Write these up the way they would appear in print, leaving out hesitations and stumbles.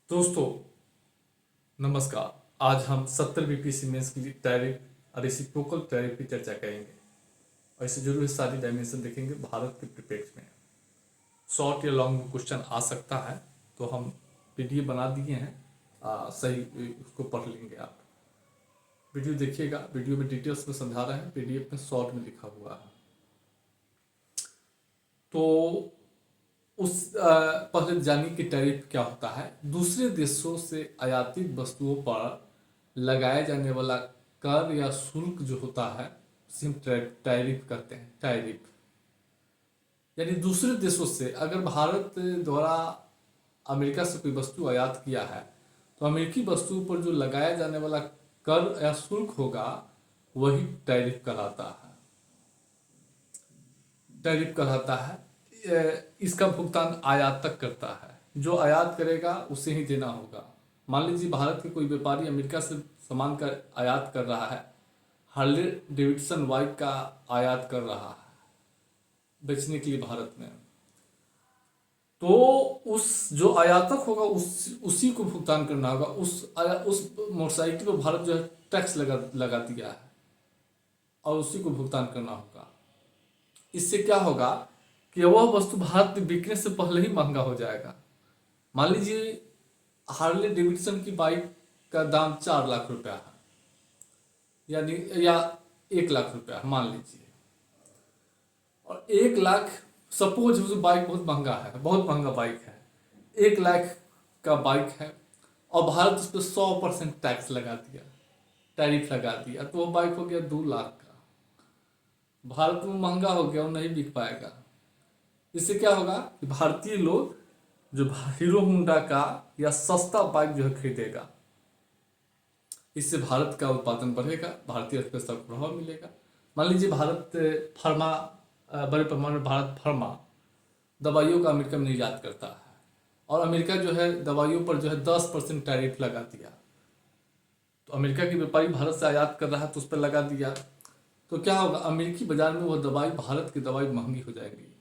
दोस्तों नमस्कार। आज हम 70 बीपीसी मेंस की टैरिफ और रेसिप्रोकल टैरिफ की चर्चा करेंगे और इससे जुड़े हुए सारी डायमेंशन देखेंगे भारत के परिप्रेक्ष्य में। शॉर्ट या लॉन्ग में क्वेश्चन आ सकता है तो हम पीडीएफ बना दिए हैं, सही उसको पढ़ लेंगे आप। वीडियो देखिएगा, वीडियो में डिटेल्स में समझा रहे हैं, पीडीएफ में शॉर्ट में लिखा हुआ है। तो पहले जानिए कि टैरिफ क्या होता है। दूसरे देशों से आयातित वस्तुओं पर लगाया जाने वाला कर या शुल्क जो होता है उसे हम टैरिफ कहते हैं। टैरिफ यानी दूसरे देशों से अगर भारत द्वारा अमेरिका से कोई वस्तु आयात किया है तो अमेरिकी वस्तु पर जो लगाया जाने वाला कर या शुल्क होगा वही टैरिफ कहलाता है। टैरिफ कहलाता है। इसका भुगतान आयातक करता है, जो आयात करेगा उसे ही देना होगा। मान लीजिए भारत के कोई व्यापारी अमेरिका से सामान का आयात कर रहा है, हार्ले डेविडसन बाइक का आयात कर रहा है बेचने के लिए भारत में, तो उस जो आयातक होगा उसी को भुगतान करना होगा। उस मोटरसाइकिल पर भारत जो है टैक्स लगा दिया है और उसी को भुगतान करना होगा। इससे क्या होगा कि वह वस्तु भारत में बिकने से पहले ही महंगा हो जाएगा। मान लीजिए हार्ले डेविडसन की बाइक का दाम 4 लाख रुपया है, यानी या 1 लाख रुपया मान लीजिए, और 1 लाख सपोज उस बाइक बहुत महंगा है, बहुत महंगा बाइक है, 1 लाख का बाइक है और भारत उस पर 100% टैक्स लगा दिया, टैरिफ लगा दिया, तो वो बाइक हो गया 2 लाख का। भारत में महंगा हो गया और नहीं बिक पाएगा। इससे क्या होगा कि भारतीय लोग जो हीरो होंडा का या सस्ता बाइक जो है खरीदेगा। इससे भारत का उत्पादन बढ़ेगा, भारतीय अर्थव्यवस्था को बढ़ावा मिलेगा। मान लीजिए भारत फार्मा, बड़े पैमाने में भारत फार्मा दवाइयों का अमेरिका में निर्यात करता है और अमेरिका जो है दवाइयों पर जो है 10% टैरिफ लगा दिया। तो अमेरिका के व्यापारी भारत से आयात कर रहा है तो उस पर लगा दिया, तो क्या होगा, अमेरिकी बाजार में वह दवाई, भारत की दवाई महंगी हो जाएगी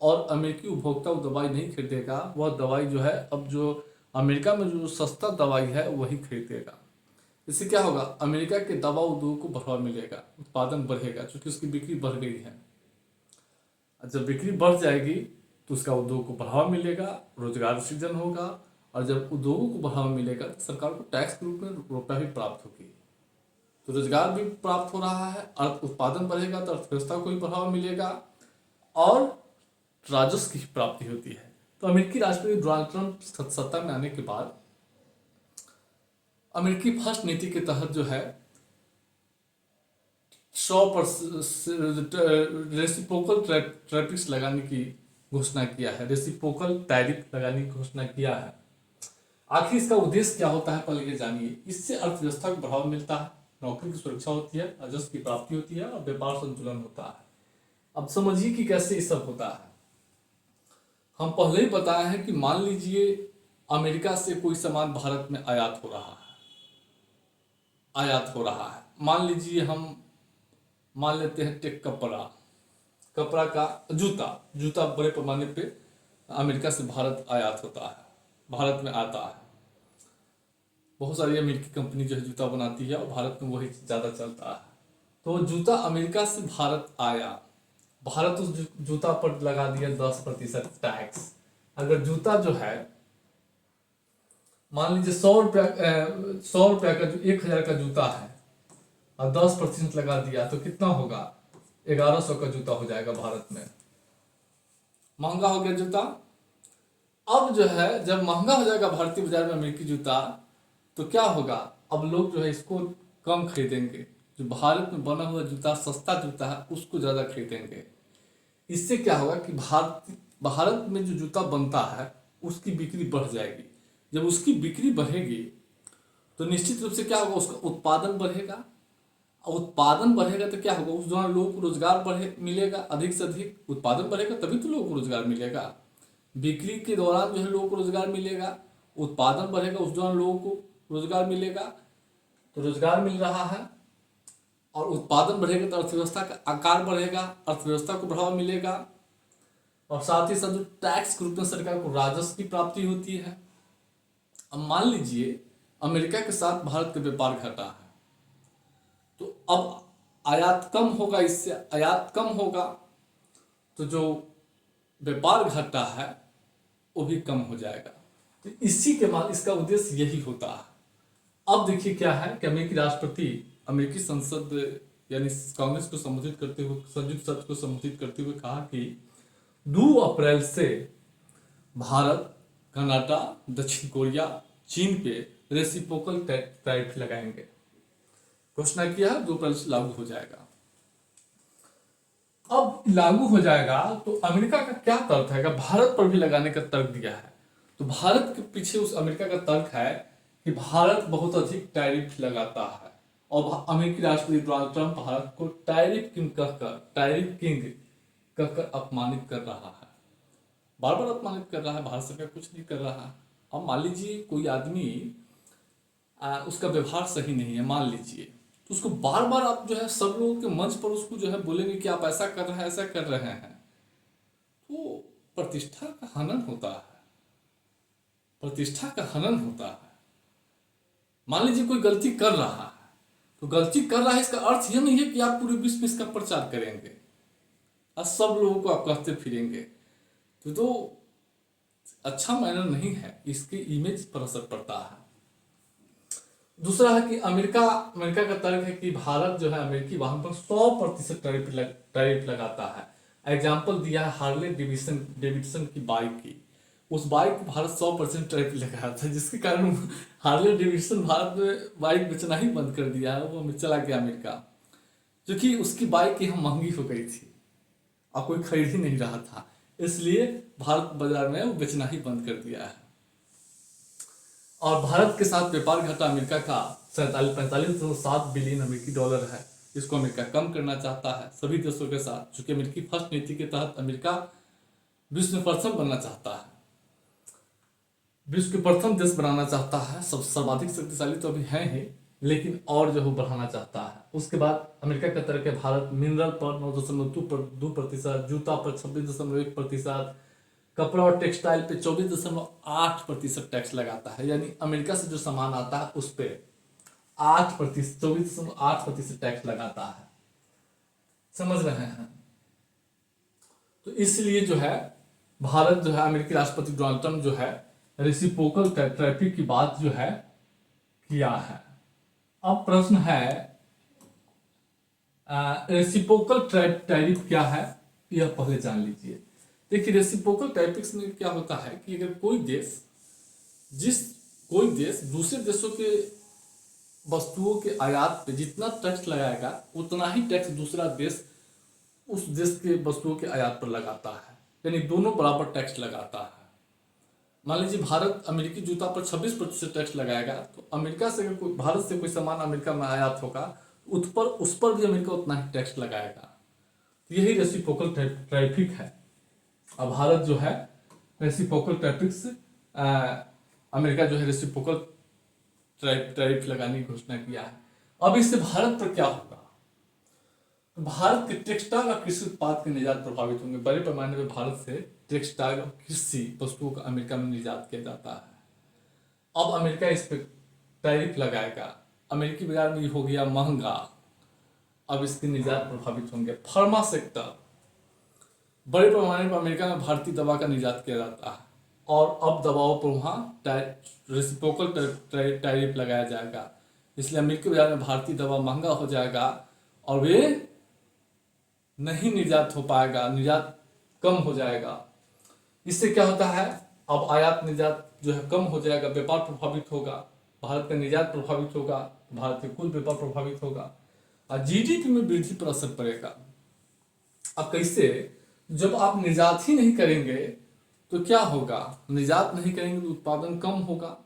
और अमेरिकी उपभोक्ता वो दवाई नहीं खरीदेगा। वह दवाई जो है अब जो अमेरिका में जो सस्ता दवाई है वही खरीदेगा। इससे क्या होगा, अमेरिका के दवा उद्योग को बढ़ावा मिलेगा, उत्पादन बढ़ेगा क्योंकि उसकी बिक्री बढ़ गई है। जब बिक्री बढ़ जाएगी तो उसका उद्योग को बढ़ावा मिलेगा, रोजगार सृजन होगा, और जब उद्योगों को बढ़ावा मिलेगा तो सरकार को टैक्स के रूप में रुपया भी प्राप्त होगी, तो रोजगार भी प्राप्त हो रहा है, अर्थ उत्पादन बढ़ेगा तो अर्थव्यवस्था को भी बढ़ावा मिलेगा और राजस्व की प्राप्ति होती है। तो अमेरिकी राष्ट्रपति डोनाल्ड ट्रंप सत्ता में आने के बाद अमेरिकी फर्स्ट नीति के तहत जो है 100% रेसिप्रोकल टैरिफ्स लगाने की घोषणा किया है, रेसिप्रोकल टैरिफ लगाने की घोषणा किया है। आखिर इसका उद्देश्य क्या होता है पहले ये जानिए। इससे अर्थव्यवस्था को बढ़ावा मिलता है, नौकरी की सुरक्षा होती है, राजस्व की प्राप्ति होती है और व्यापार संतुलन होता है। अब समझिए कि कैसे ये सब होता है। हम पहले ही बताए हैं कि मान लीजिए अमेरिका से कोई सामान भारत में आयात हो रहा है। मान लीजिए हम मान लेते हैं टेक कपड़ा का जूता बड़े पैमाने पे अमेरिका से भारत आयात होता है, भारत में आता है। बहुत सारी अमेरिकी कंपनी जो है जूता बनाती है और भारत में वही ज़्यादा चलता है। तो जूता अमेरिका से भारत आया, भारत उस जूता पर लगा दिया 10% टैक्स। अगर जूता जो है मान लीजिए 100 रुपया का, जो 1000 का जूता है और 10% लगा दिया तो कितना होगा, 1100 का जूता हो जाएगा भारत में। महंगा हो गया जूता। अब जो है जब महंगा हो जाएगा भारतीय बाजार में अमेरिकी जूता तो क्या होगा, अब लोग जो है इसको कम खरीदेंगे। जो भारत में बना हुआ जूता, सस्ता जूता है, उसको ज़्यादा खरीदेंगे। इससे क्या होगा कि भारत में जो जूता बनता है उसकी बिक्री बढ़ जाएगी। जब उसकी बिक्री बढ़ेगी तो निश्चित रूप से क्या होगा, उसका उत्पादन बढ़ेगा, और उत्पादन बढ़ेगा तो क्या होगा, उस दौरान लोगों को रोजगार मिलेगा, अधिक से अधिक उत्पादन बढ़ेगा तभी तो लोगों को रोजगार मिलेगा। बिक्री के दौरान जो है लोगों को रोजगार मिलेगा, उत्पादन बढ़ेगा, उस दौरान लोगों को रोजगार मिलेगा। तो रोजगार मिल रहा है और उत्पादन बढ़ेगा तो अर्थव्यवस्था का आकार बढ़ेगा, अर्थव्यवस्था को बढ़ावा मिलेगा, और साथ ही साथ जो टैक्स के रूप में सरकार को राजस्व की प्राप्ति होती है। अब मान लीजिए अमेरिका के साथ भारत का व्यापार घटा है, तो अब आयात कम होगा, इससे आयात कम होगा तो जो व्यापार घटा है वो भी कम हो जाएगा। तो इसी के बाद इसका उद्देश्य यही होता है। अब देखिए क्या है कि अमेरिकी राष्ट्रपति अमेरिकी संसद यानी कांग्रेस को संबोधित करते हुए, संयुक्त सत्र को संबोधित करते हुए कहा कि 2 अप्रैल से भारत, कनाडा, दक्षिण कोरिया, चीन पे रेसिप्रोकल टैरिफ लगाएंगे। घोषणा किया 2 अप्रैल से लागू हो जाएगा। अब लागू हो जाएगा तो अमेरिका का क्या तर्क है? भारत पर भी लगाने का तर्क दिया है। तो भारत के पीछे उस अमेरिका का तर्क है कि भारत बहुत अधिक टैरिफ लगाता है और अमेरिकी राष्ट्रपति डोनाल्ड ट्रंप भारत को टैरिफ किंग कहकर अपमानित कर रहा है, बार बार अपमानित कर रहा है। भारत सरकार कुछ नहीं कर रहा है। अब मान लीजिए कोई आदमी उसका व्यवहार सही नहीं है, मान लीजिए, तो उसको बार बार आप जो है सब लोगों के मंच पर उसको जो है बोलेंगे कि आप ऐसा कर रहे हैं, ऐसा कर रहे हैं, तो प्रतिष्ठा का हनन होता है, प्रतिष्ठा का हनन होता है। मान लीजिए कोई गलती कर रहा है, तो गलती कर रहा है इसका अर्थ यह नहीं है कि आप पूरे विश्व में इसका प्रचार करेंगे और सब लोगों को आप कहते फिरेंगे, तो अच्छा मैनर नहीं है, इसके इमेज पर असर पड़ता है। दूसरा है कि अमेरिका का तर्क है कि भारत जो है अमेरिकी वाहन पर 100% टैरिफ लगाता है। एग्जाम्पल दिया है हार्ले डेविडसन की बाइक की। उस बाइक को भारत 100% टैरिफ लगाया था, जिसके कारण हार्ले डेविडसन भारत में बाइक बेचना ही बंद कर दिया है। वो चला गया अमेरिका, क्योंकि उसकी बाइक यहाँ महंगी हो गई थी और कोई खरीद ही नहीं रहा था, इसलिए भारत बाजार में वो बेचना ही बंद कर दिया है। और भारत के साथ व्यापार घाटा अमेरिका का 45.7 बिलियन अमेरिकी डॉलर है। इसको अमेरिका कम करना चाहता है सभी देशों के साथ, चूंकि अमेरिकी फर्स्ट नीति के तहत अमेरिका विश्व में प्रथम बनना चाहता है, विश्व के प्रथम देश बनाना चाहता है। सब सर्वाधिक शक्तिशाली तो अभी है ही, लेकिन और जो है बढ़ाना चाहता है। उसके बाद अमेरिका का तर्क है भारत मिनरल पर 9.2%, जूता पर 26.1%, कपड़ा और टेक्सटाइल पे 24.8% टैक्स लगाता है। यानी अमेरिका से जो सामान आता है उस पर 24.8% टैक्स लगाता है। समझ रहे हैं? तो इसलिए जो है भारत जो है, अमेरिकी राष्ट्रपति डोनाल्ड ट्रंप जो है रेसिप्रोकल टैरिफ की बात जो है किया है। अब प्रश्न है रेसिप्रोकल टैरिफ क्या है, यह पहले जान लीजिए। देखिए रेसिप्रोकल टैरिफ में क्या होता है कि अगर कोई देश दूसरे देशों के वस्तुओं के आयात पे जितना टैक्स लगाएगा उतना ही टैक्स दूसरा देश उस देश के वस्तुओं के आयात पर लगाता है, यानी दोनों बराबर टैक्स लगाता है। मान लीजिए भारत अमेरिकी जूता पर 26% टैक्स लगाएगा, तो अमेरिका से अगर कोई भारत से कोई सामान अमेरिका में आयात होगा उस पर भी अमेरिका उतना ही टैक्स लगाएगा। तो यही रेसिप्रोकल टैरिफ है। अब भारत जो है रेसिप्रोकल टैरिफ से अमेरिका जो है रेसिप्रोकल टैरिफ लगाने की घोषणा किया है। अब इससे भारत पर क्या होगा? तो भारत के टेक्सटाइल और कृषि उत्पाद के निर्यात प्रभावित होंगे। बड़े पैमाने पर भारत से टेक्सटाइल और कृषि वस्तुओं का अमेरिका में निर्यात किया जाता है। अब अमेरिका इस पर टैरिफ लगाएगा, अमेरिकी बाजार में हो गया महंगा, अब इसके निर्यात प्रभावित होंगे। फार्मा सेक्टर, बड़े पैमाने पर अमेरिका में भारतीय दवा का निर्यात किया जाता है और अब दवाओं पर वहाँ रेसिप्रोकल टैरिफ लगाया जाएगा, इसलिए अमेरिकी बाजार में भारतीय दवा महंगा हो जाएगा और वे नहीं निर्यात हो पाएगा, निर्यात कम हो जाएगा। इससे क्या होता है, अब आयात निर्यात जो है कम हो जाएगा, व्यापार प्रभावित होगा, भारत का निर्यात प्रभावित होगा, भारत के कुल व्यापार प्रभावित होगा और जीडीपी में वृद्धि पर असर पड़ेगा। अब कैसे? जब आप निर्यात ही नहीं करेंगे तो क्या होगा? निर्यात नहीं करेंगे तो उत्पादन कम होगा,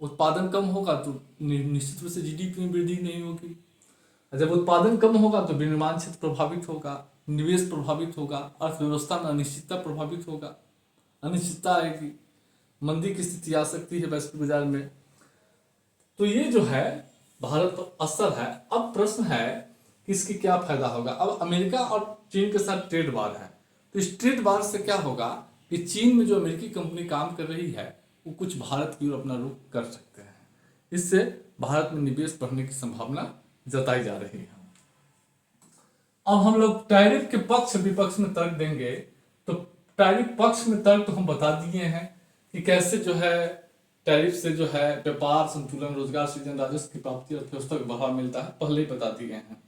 उत्पादन कम होगा तो निश्चित रूप से जीडीपी में वृद्धि नहीं होगी। जब उत्पादन कम होगा तो विनिर्माण क्षेत्र प्रभावित होगा, निवेश प्रभावित होगा, अर्थव्यवस्था में अनिश्चितता प्रभावित होगा, अनिश्चितता आएगी, मंदी की स्थिति आ सकती है वैश्विक बाजार में। तो ये जो है भारत पर असर है। अब प्रश्न है कि इसकी क्या फायदा होगा? अब अमेरिका और चीन के साथ ट्रेड वार है, तो इस ट्रेड वार से क्या होगा कि चीन में जो अमेरिकी कंपनी काम कर रही है वो कुछ भारत की ओर अपना रुख कर सकते हैं। इससे भारत में निवेश बढ़ने की संभावना जताई जा रही है। अब हम लोग टैरिफ के पक्ष विपक्ष में तर्क देंगे। तो टैरिफ पक्ष में तर्क तो हम बता दिए हैं कि कैसे जो है टैरिफ से जो है व्यापार संतुलन, रोजगार सृजन, राजस्व की प्राप्ति, अर्थव्यवस्था को बढ़ावा मिलता है, पहले ही बता दिए हैं।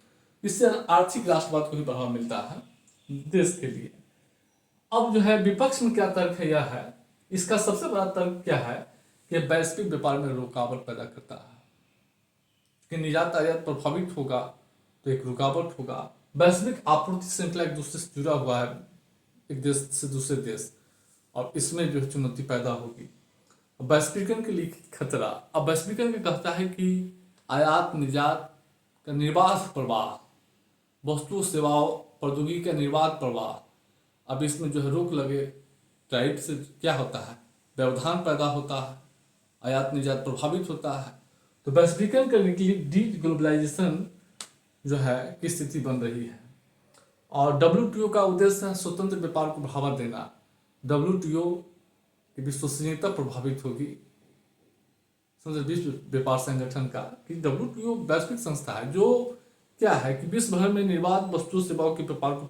इससे आर्थिक राष्ट्रवाद को भी बढ़ावा मिलता है देश के लिए। अब जो है विपक्ष में क्या तर्क है, यह है, इसका सबसे बड़ा तर्क क्या है कि वैश्विक व्यापार में रुकावट पैदा करता है कि निर्यात आयात प्रभावित होगा तो एक रुकावट होगा। वैश्विक आपूर्ति श्रृंखला एक दूसरे से जुड़ा हुआ है, एक देश से दूसरे देश, और इसमें जो है चुनौती पैदा होगी। वैश्वीकरण के लिए खतरा। अब वैश्वीकरण का कहता है कि आयात निर्यात का निर्बाध प्रवाह, वस्तु सेवाओं प्रौद्योगिकी का निर्बाध प्रवाह, अब इसमें जो है रोक लगे, टैरिफ से क्या होता है, व्यवधान पैदा होता है, आयात निर्यात प्रभावित होता है। तो वैश्वीकरण करने के लिए डी ग्लोबलाइजेशन जो है की स्थिति बन रही है। और WTO का उद्देश्य है स्वतंत्र व्यापार को बढ़ावा देना। WTO की विश्वसनीयता प्रभावित होगी, विश्व व्यापार संगठन का, कि WTO वैश्विक संस्था है जो क्या है कि विश्व भर में निर्बाध वस्तु सेवाओं के व्यापार को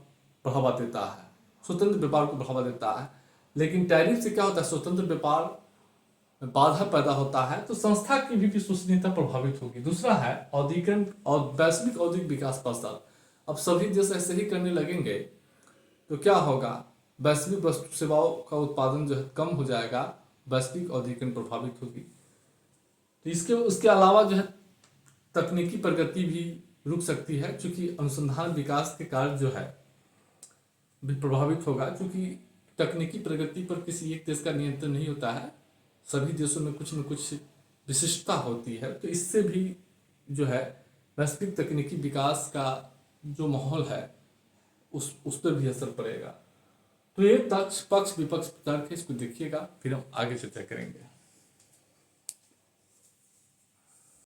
बढ़ावा देता है, स्वतंत्र व्यापार को बढ़ावा देता है। लेकिन टैरिफ से क्या होता है, स्वतंत्र व्यापार में बाधा पैदा होता है, तो संस्था की भी विश्वसनीयता प्रभावित होगी। दूसरा है औद्योगिकरण और वैश्विक औद्योगिक विकास पर असर। अब सभी देश ऐसे ही करने लगेंगे तो क्या होगा, वैश्विक वस्तु सेवाओं का उत्पादन जो है कम हो जाएगा, वैश्विक औद्योगिकरण प्रभावित होगी। तो उसके अलावा जो है तकनीकी प्रगति भी रुक सकती है, क्योंकि अनुसंधान विकास के कार्य जो है भी प्रभावित होगा, क्योंकि तकनीकी प्रगति पर किसी एक देश का नियंत्रण नहीं होता है, सभी देशों में कुछ न कुछ विशिष्टता होती है। तो इससे भी जो है वैश्विक तकनीकी विकास का जो माहौल है उस पर भी असर पड़ेगा। तो ये पक्ष विपक्ष तर्क है, इसको देखिएगा, फिर हम आगे चर्चा करेंगे।